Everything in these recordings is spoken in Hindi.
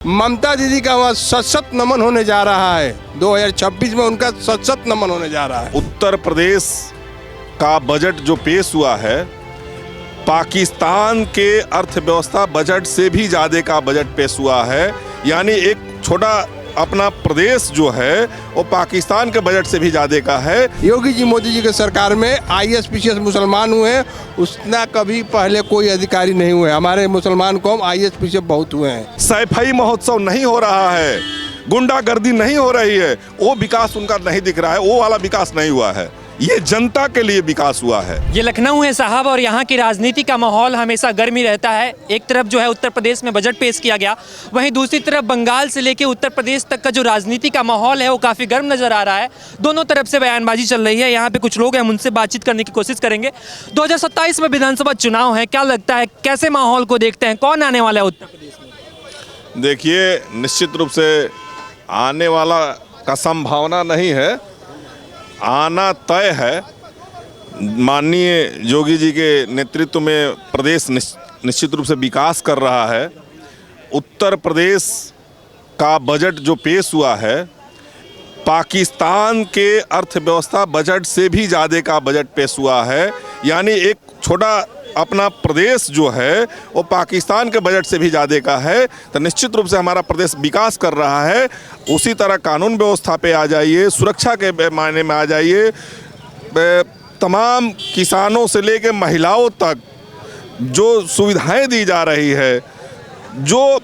ममता दीदी का वहाँ सशक्त नमन होने जा रहा है। 2026 में उनका सशक्त नमन होने जा रहा है। उत्तर प्रदेश का बजट जो पेश हुआ है, पाकिस्तान के अर्थव्यवस्था बजट से भी ज़्यादा का बजट पेश हुआ है। यानी एक छोटा अपना प्रदेश जो है वो पाकिस्तान के बजट से भी ज़्यादा का है। योगी जी मोदी जी के सरकार में IAS PCS मुसलमान हुए, उतना कभी पहले कोई अधिकारी नहीं हुए। हमारे मुसलमान कौम IAS PCS बहुत हुए हैं। सैफई महोत्सव नहीं हो रहा है, गुंडागर्दी नहीं हो रही है, वो विकास उनका नहीं दिख रहा है, वो वाला विकास नहीं हुआ है। ये जनता के लिए विकास हुआ है। ये लखनऊ है साहब, और यहाँ की राजनीति का माहौल हमेशा गर्म ही रहता है। एक तरफ जो है उत्तर प्रदेश में बजट पेश किया गया, वहीं दूसरी तरफ बंगाल से लेकर उत्तर प्रदेश तक का जो राजनीति का माहौल है वो काफ़ी गर्म नज़र आ रहा है। दोनों तरफ से बयानबाजी चल रही है। यहाँ पे कुछ लोग हैं, हम उनसे बातचीत करने की कोशिश करेंगे। 2027 में विधानसभा चुनाव है, क्या लगता है कैसे माहौल को देखते हैं, कौन आने वाला है उत्तर प्रदेश में? देखिए, निश्चित रूप से आने वाला का संभावना नहीं है, आना तय है। माननीय योगी जी के नेतृत्व में प्रदेश निश्चित रूप से विकास कर रहा है। उत्तर प्रदेश का बजट जो पेश हुआ है, पाकिस्तान के अर्थव्यवस्था बजट से भी ज़्यादा का बजट पेश हुआ है। यानी एक छोटा अपना प्रदेश जो है वो पाकिस्तान के बजट से भी ज़्यादा का है। तो निश्चित रूप से हमारा प्रदेश विकास कर रहा है। उसी तरह कानून व्यवस्था पे आ जाइए, सुरक्षा के मायने में आ जाइए, तमाम किसानों से लेकर महिलाओं तक जो सुविधाएं दी जा रही है, जो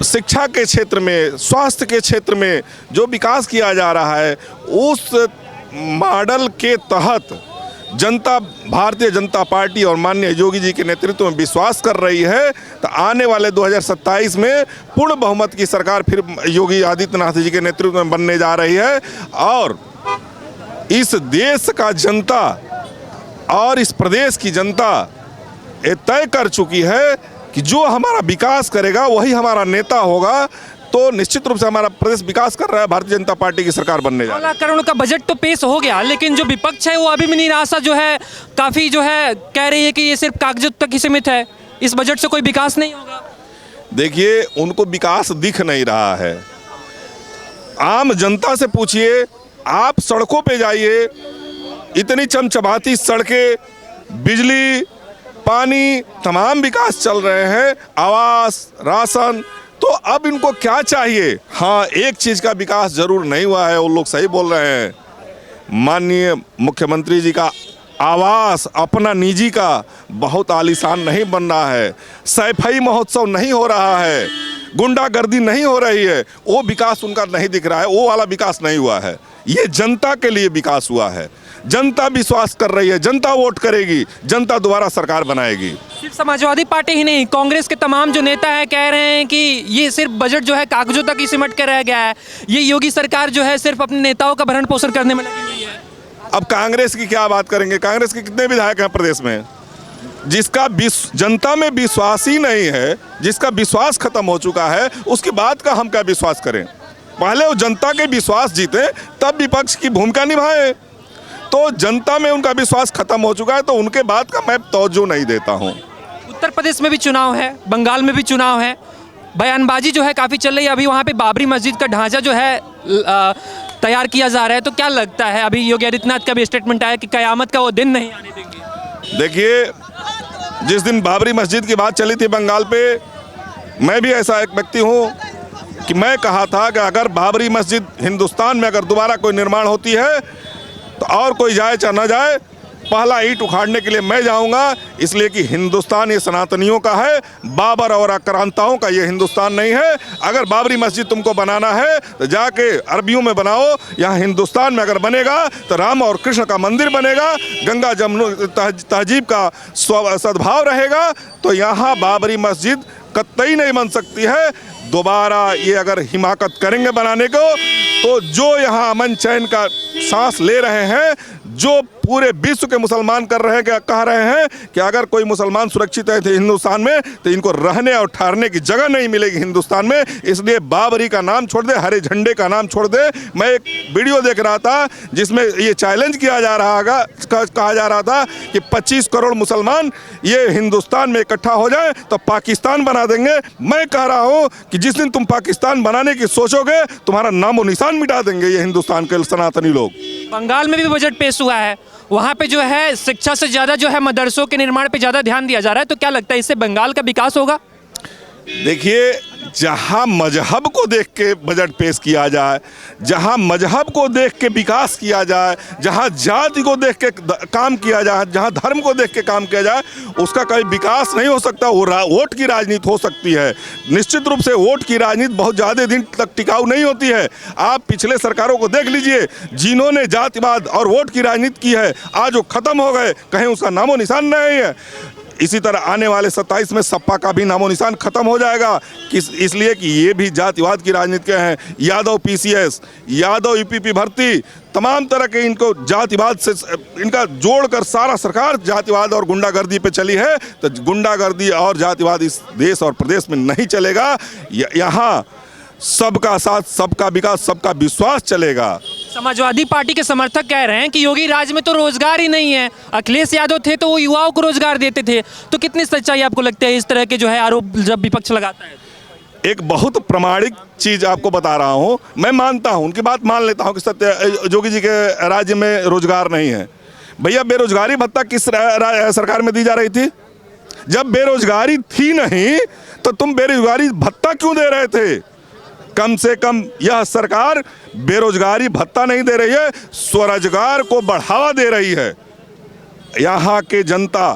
शिक्षा के क्षेत्र में, स्वास्थ्य के क्षेत्र में जो विकास किया जा रहा है, उस मॉडल के तहत जनता, भारतीय जनता पार्टी और माननीय योगी जी के नेतृत्व में विश्वास कर रही है। तो आने वाले 2027 में पूर्ण बहुमत की सरकार फिर योगी आदित्यनाथ जी के नेतृत्व में बनने जा रही है। और इस देश का जनता और इस प्रदेश की जनता ये तय कर चुकी है कि जो हमारा विकास करेगा वही हमारा नेता होगा। तो निश्चित रूप से हमारा प्रदेश विकास कर रहा है, भारतीय जनता पार्टी की सरकार बनने जा रही है। 2 लाख करोड़ का बजट तो पेश हो गया, लेकिन जो विपक्ष है वो अभी भी निराशा जो है काफ़ी जो है कह रही है कि ये सिर्फ कागजों तक ही सीमित है, इस बजट से कोई विकास नहीं होगा। देखिए, उनको विकास दिख नहीं रहा है। आम जनता से पूछिए, आप सड़कों पे जाइए, इतनी चमचमाती सड़कें, बिजली, पानी, तमाम विकास चल रहे हैं, आवास, राशन। तो अब इनको क्या चाहिए? हाँ, एक चीज़ का विकास जरूर नहीं हुआ है, वो लोग सही बोल रहे हैं। माननीय मुख्यमंत्री जी का आवास अपना निजी का बहुत आलीशान नहीं बन रहा है, सैफई महोत्सव नहीं हो रहा है, गुंडागर्दी नहीं हो रही है, वो विकास उनका नहीं दिख रहा है, वो वाला विकास नहीं हुआ है। ये जनता के लिए विकास हुआ है। जनता विश्वास कर रही है, जनता वोट करेगी, जनता दोबारा सरकार बनाएगी। सिर्फ समाजवादी पार्टी ही नहीं, कांग्रेस के तमाम जो नेता हैं कह रहे हैं कि ये सिर्फ बजट जो है कागजों तक ही सिमट के रह गया है, ये योगी सरकार जो है सिर्फ अपने नेताओं का भरण पोषण करने में लगी हुई है। अब कांग्रेस की क्या बात करेंगे? कांग्रेस के कितने विधायक हैं प्रदेश में? जिसका जनता में विश्वास ही नहीं है, जिसका विश्वास खत्म हो चुका है, उसकी बात का हम क्या विश्वास करें? पहले वो जनता के विश्वास जीते, तब विपक्ष की भूमिका निभाएं। तो जनता में उनका विश्वास खत्म हो चुका है, तो उनके बात का मैं तवज्जो नहीं देता हूँ। उत्तर प्रदेश में भी चुनाव है, बंगाल में भी चुनाव है, बयानबाजी जो है काफ़ी चल रही है। अभी वहाँ पे बाबरी मस्जिद का ढांचा जो है तैयार किया जा रहा है। तो क्या लगता है, अभी योगी आदित्यनाथ का भी स्टेटमेंट आया कि कयामत का वो दिन नहीं आने देंगे। देखिए, जिस दिन बाबरी मस्जिद की बात चली थी बंगाल पे, मैं भी ऐसा एक व्यक्ति हूँ कि मैं कहा था कि अगर बाबरी मस्जिद हिंदुस्तान में अगर दोबारा कोई निर्माण होती है तो और कोई जाए चाहे ना जाए, पहला ईंट उखाड़ने के लिए मैं जाऊंगा। इसलिए कि हिंदुस्तान ये सनातनियों का है, बाबर और आक्रांताओं का ये हिंदुस्तान नहीं है। अगर बाबरी मस्जिद तुमको बनाना है तो जाके अरबियों में बनाओ। यहाँ हिंदुस्तान में अगर बनेगा तो राम और कृष्ण का मंदिर बनेगा, गंगा जमुना तहजीब का सद्भाव रहेगा। तो यहाँ बाबरी मस्जिद कतई नहीं बन सकती है। दोबारा ये अगर हिमाकत करेंगे बनाने को, तो जो यहाँ अमन चैन का सांस ले रहे हैं, जो पूरे विश्व के मुसलमान कर रहे हैं, कह रहे हैं कि अगर कोई मुसलमान सुरक्षित है हिंदुस्तान में तो इनको रहने और ठहरने की जगह नहीं मिलेगी हिंदुस्तान में। इसलिए बाबरी का नाम छोड़ दे, हरे झंडे का नाम छोड़ दे। मैं एक वीडियो देख रहा था जिसमें ये चैलेंज किया जा रहा कहा जा रहा था कि 25 करोड़ मुसलमान ये हिंदुस्तान में इकट्ठा हो जाए तो पाकिस्तान बना देंगे। मैं कह रहा हूँ कि जिस दिन तुम पाकिस्तान बनाने की सोचोगे तुम्हारा नामो निशान मिटा देंगे ये हिंदुस्तान के सनातनी लोग। बंगाल में भी बजट पेश हुआ है, वहाँ पे जो है शिक्षा से ज़्यादा जो है मदरसों के निर्माण पे ज़्यादा ध्यान दिया जा रहा है, तो क्या लगता है इससे बंगाल का विकास होगा? देखिए, जहाँ मजहब को देख के बजट पेश किया जाए, जहाँ मजहब को देख के विकास किया जाए, जहाँ जाति को देख के काम किया जाए, जहाँ धर्म को देख के काम किया जाए, उसका कभी विकास नहीं हो सकता। वो वोट की राजनीति हो सकती है। निश्चित रूप से वोट की राजनीति बहुत ज़्यादा दिन तक टिकाऊ नहीं होती है। आप पिछले सरकारों को देख लीजिए, जिन्होंने जातिवाद और वोट की राजनीति की है, आज वो खत्म हो गए, कहीं उसका नामो निशान नहीं है। इसी तरह आने वाले 27 में सपा का भी नामो निशान खत्म हो जाएगा। इसलिए कि ये भी जातिवाद की राजनीति के हैं। यादव PCS, यादव EPP भर्ती, तमाम तरह के इनको जातिवाद से इनका जोड़कर सारा सरकार जातिवाद और गुंडागर्दी पे चली है। तो गुंडागर्दी और जातिवाद इस देश और प्रदेश में नहीं चलेगा। यहाँ सबका साथ, सबका विकास, सबका विश्वास चलेगा। समाजवादी पार्टी के समर्थक कह रहे हैं कि योगी राज में तो रोजगार ही नहीं है। अखिलेश यादव थे तो वो युवाओं को रोजगार देते थे, तो कितनी सच्चाई आपको लगता है इस तरह के जो है आरोप जब विपक्ष लगाता है? एक बहुत प्रामाणिक चीज आपको बता रहा हूं, मैं मानता हूं, उनकी बात मान लेता हूं कि सत्य योगी जी के राज्य में रोजगार नहीं है। भैया, बेरोजगारी भत्ता किस सरकार में दी जा रही थी? जब बेरोजगारी थी नहीं तो तुम बेरोजगारी भत्ता क्यों दे रहे थे? कम से कम यह सरकार बेरोजगारी भत्ता नहीं दे रही है, स्वरोजगार को बढ़ावा दे रही है। यहाँ के जनता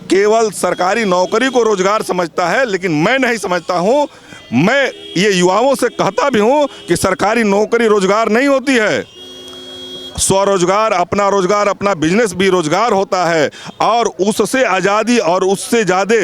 केवल सरकारी नौकरी को रोजगार समझता है, लेकिन मैं नहीं समझता हूँ। मैं ये युवाओं से कहता भी हूँ कि सरकारी नौकरी रोजगार नहीं होती है। स्वरोजगार, अपना बिजनेस भी रोजगार होता है, और उससे आज़ादी और उससे ज़्यादा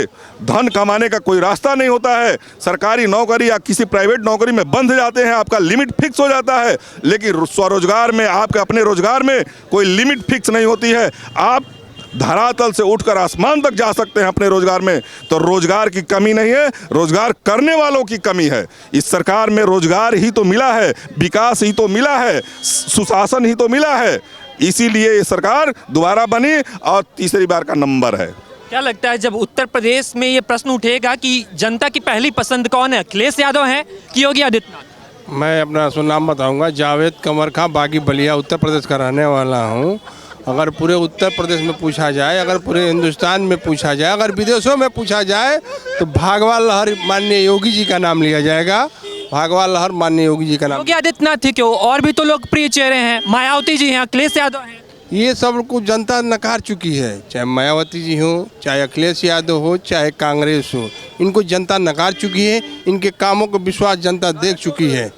धन कमाने का कोई रास्ता नहीं होता है। सरकारी नौकरी या किसी प्राइवेट नौकरी में बंध जाते हैं, आपका लिमिट फिक्स हो जाता है, लेकिन स्वरोजगार में, आपके अपने रोजगार में कोई लिमिट फिक्स नहीं होती है। आप धरातल से उठकर आसमान तक जा सकते हैं अपने रोजगार में। तो रोजगार की कमी नहीं है, रोजगार करने वालों की कमी है। इस सरकार में रोजगार ही तो मिला है, विकास ही तो मिला है, सुशासन ही तो मिला है। इसीलिए ये सरकार दोबारा बनी और तीसरी बार का नंबर है। क्या लगता है जब उत्तर प्रदेश में ये प्रश्न उठेगा कि जनता की पहली पसंद कौन है, अखिलेश यादव हैं कि योगी आदित्यनाथ? मैं अपना नाम बताऊंगा, जावेद कमर खां, बागी बलिया, उत्तर प्रदेश का रहने वाला हूं। अगर पूरे उत्तर प्रदेश में पूछा जाए, अगर पूरे हिंदुस्तान में पूछा जाए, अगर विदेशों में पूछा जाए, तो भागवा लहर माननीय योगी जी का नाम लिया जाएगा। भागवा लहर माननीय योगी जी का नाम। योगी आदित्यनाथ थे क्यों? और भी तो लोकप्रिय चेहरे हैं, मायावती जी हैं, अखिलेश यादव हैं। ये सब को जनता नकार चुकी है, चाहे मायावती जी हो, चाहे अखिलेश यादव हो, चाहे कांग्रेस हो, इनको जनता नकार चुकी है। इनके कामों को विश्वास जनता देख चुकी है।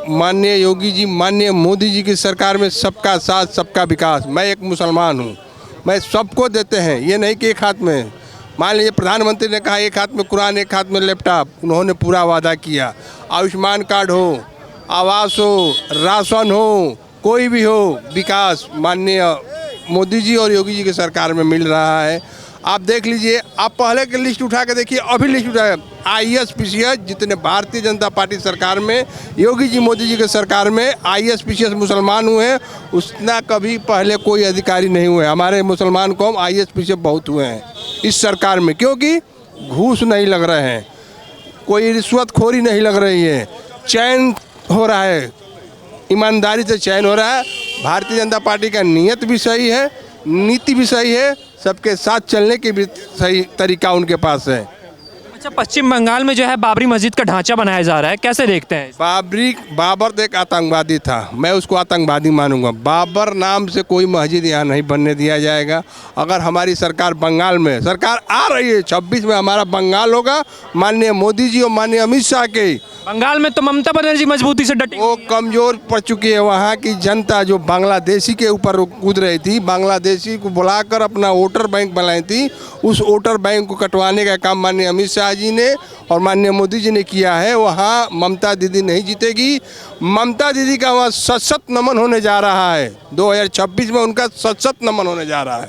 माननीय योगी जी, माननीय मोदी जी की सरकार में सबका साथ, सबका विकास। मैं एक मुसलमान हूँ, मैं सबको देते हैं, ये नहीं कि एक हाथ में। मान लीजिए प्रधानमंत्री ने कहा एक हाथ में कुरान, एक हाथ में लैपटॉप, उन्होंने पूरा वादा किया। आयुष्मान कार्ड हो, आवास हो, राशन हो, कोई भी हो, विकास माननीय मोदी जी और योगी जी की सरकार में मिल रहा है। आप देख लीजिए, आप पहले की लिस्ट उठा के देखिए, अभी लिस्ट उठाए IAS PCS जितने भारतीय जनता पार्टी सरकार में, योगी जी मोदी जी के सरकार में IAS PCS मुसलमान हुए हैं, उतना कभी पहले कोई अधिकारी नहीं हुए। हमारे मुसलमान कौम IAS PCS बहुत हुए हैं इस सरकार में, क्योंकि घूस नहीं लग रहे हैं, कोई रिश्वतखोरी नहीं लग रही है, चयन हो रहा है, ईमानदारी से चयन हो रहा है। भारतीय जनता पार्टी का नीयत भी सही है, नीति भी सही है, सबके साथ चलने की भी सही तरीका उनके पास है। अच्छा, पश्चिम बंगाल में जो है बाबरी मस्जिद का ढांचा बनाया जा रहा है, कैसे देखते हैं? बाबर एक आतंकवादी था, मैं उसको आतंकवादी मानूंगा। बाबर नाम से कोई मस्जिद यहाँ नहीं बनने दिया जाएगा। अगर हमारी सरकार बंगाल में, सरकार आ रही है 26 में, हमारा बंगाल होगा माननीय मोदी जी और माननीय अमित शाह के। बंगाल में तो ममता बनर्जी मजबूती से डटी, वो कमजोर पड़ चुकी है। वहाँ की जनता जो बांग्लादेशी के ऊपर कूद रही थी, बांग्लादेशी को बुलाकर अपना वोटर बैंक बनाई थी, उस वोटर बैंक को कटवाने का काम माननीय अमित शाह शाह जी ने और माननीय मोदी जी ने किया है, वहाँ ममता दीदी नहीं जीतेगी। ममता दीदी का वहाँ सशक्त नमन होने जा रहा है, 2026 में उनका सशक्त नमन होने जा रहा है।